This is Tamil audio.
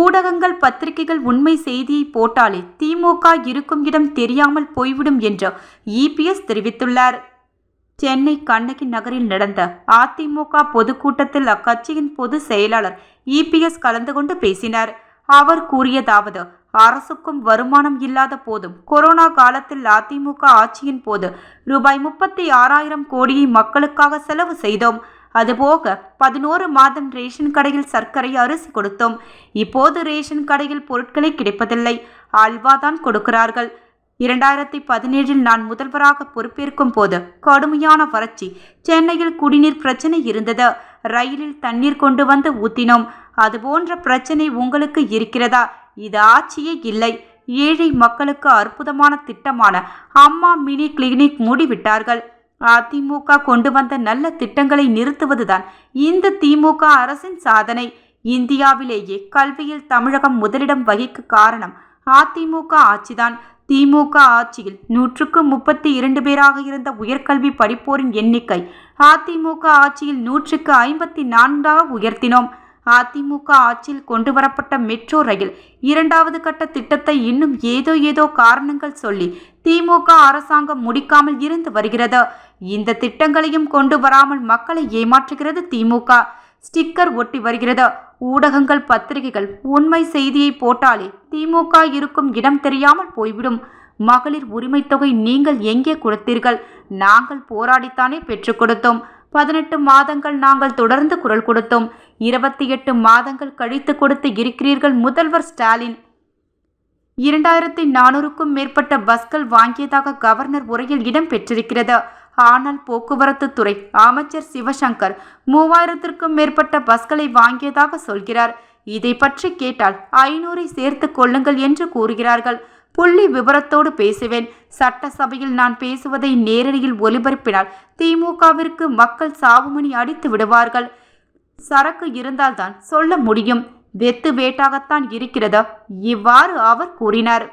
ஊடகங்கள் பத்திரிகைகள் உண்மை செய்தியை போட்டாலே திமுக இருக்கும் இடம் தெரியாமல் போய்விடும் என்று இபிஎஸ் தெரிவித்துள்ளார். சென்னை கண்ணகி நகரில் நடந்த அதிமுக பொதுக்கூட்டத்தில் அக்கட்சியின் பொதுச் செயலாளர் இபிஎஸ் கலந்து கொண்டு பேசினார். அவர் கூறியதாவது: அரசுக்கும் வருமானம் இல்லாத போதும் கொரோனா காலத்தில் அதிமுக ஆட்சியின் போது ரூபாய் 36,000 கோடியை மக்களுக்காக செலவு செய்தோம். அதுபோக 11 மாதம் ரேஷன் கடையில் சர்க்கரை, அரிசி கொடுத்தோம். இப்போது ரேஷன் கடையில் பொருட்களை கிடைப்பதில்லை, அல்வாதான் கொடுக்கிறார்கள். 2017 நான் முதல்வராக பொறுப்பேற்கும் போது கடுமையான வறட்சி, சென்னையில் குடிநீர் பிரச்சனை இருந்தது. ரயிலில் தண்ணீர் கொண்டு வந்து ஊத்தினோம். அதுபோன்ற பிரச்சனை உங்களுக்கு இருக்கிறதா? இது ஆட்சியே இல்லை. ஏழை மக்களுக்கு அற்புதமான திட்டமான அம்மா மினி கிளினிக் மூடிவிட்டார்கள். அதிமுக கொண்டு வந்த நல்ல திட்டங்களை நிறுத்துவதுதான் இந்த திமுக அரசின் சாதனை. இந்தியாவிலேயே கல்வியில் தமிழகம் முதலிடம் வகிக்க காரணம் அதிமுக ஆட்சிதான். திமுக ஆட்சியில் 132 பேராக இருந்த உயர்கல்வி படிப்போரின் எண்ணிக்கை அதிமுக ஆட்சியில் 154 உயர்த்தினோம். அதிமுக ஆட்சியில் கொண்டு வரப்பட்ட மெட்ரோ ரயில் 2வது கட்ட திட்டத்தை இன்னும் ஏதோ காரணங்கள் சொல்லி திமுக அரசாங்கம் முடிக்காமல் இருந்து வருகிறது. இந்த திட்டங்களையும் கொண்டு வராமல் மக்களை ஏமாற்றுகிறது திமுக. ஸ்டிக்கர் ஒட்டி வருகிறது. ஊடகங்கள் பத்திரிகைகள் உண்மை செய்தியை போட்டாலே திமுக இருக்கும் இடம் தெரியாமல் போய்விடும். மகளிர் உரிமை தொகை நீங்கள் எங்கே கொடுத்தீர்கள்? நாங்கள் போராடித்தானே பெற்றுக் கொடுத்தோம். 18 மாதங்கள் நாங்கள் தொடர்ந்து குரல் கொடுத்தோம். 28 மாதங்கள் கழித்து கொடுத்து இருக்கிறீர்கள் முதல்வர் ஸ்டாலின். 2400க்கும் மேற்பட்ட பஸ்கள் வாங்கியதாக கவர்னர் உரையில் இடம் பெற்றிருக்கிறது. ஆனால் போக்குவரத்து துறை அமைச்சர் சிவசங்கர் 3000க்கும் மேற்பட்ட பஸ்களை வாங்கியதாக சொல்கிறார். இதை பற்றி கேட்டால் 500 சேர்த்து கொள்ளுங்கள் என்று கூறுகிறார்கள். புள்ளி விவரத்தோடு பேசுவேன். சட்டசபையில் நான் பேசுவதை நேரடியில் ஒலிபரப்பினால் திமுகவிற்கு மக்கள் சாவுமணி அடித்து விடுவார்கள். சரக்கு இருந்தால்தான் சொல்ல முடியும். வெத்து வேட்டாகத்தான் இருக்கிறது. இவ்வாறு அவர் கூறினார்.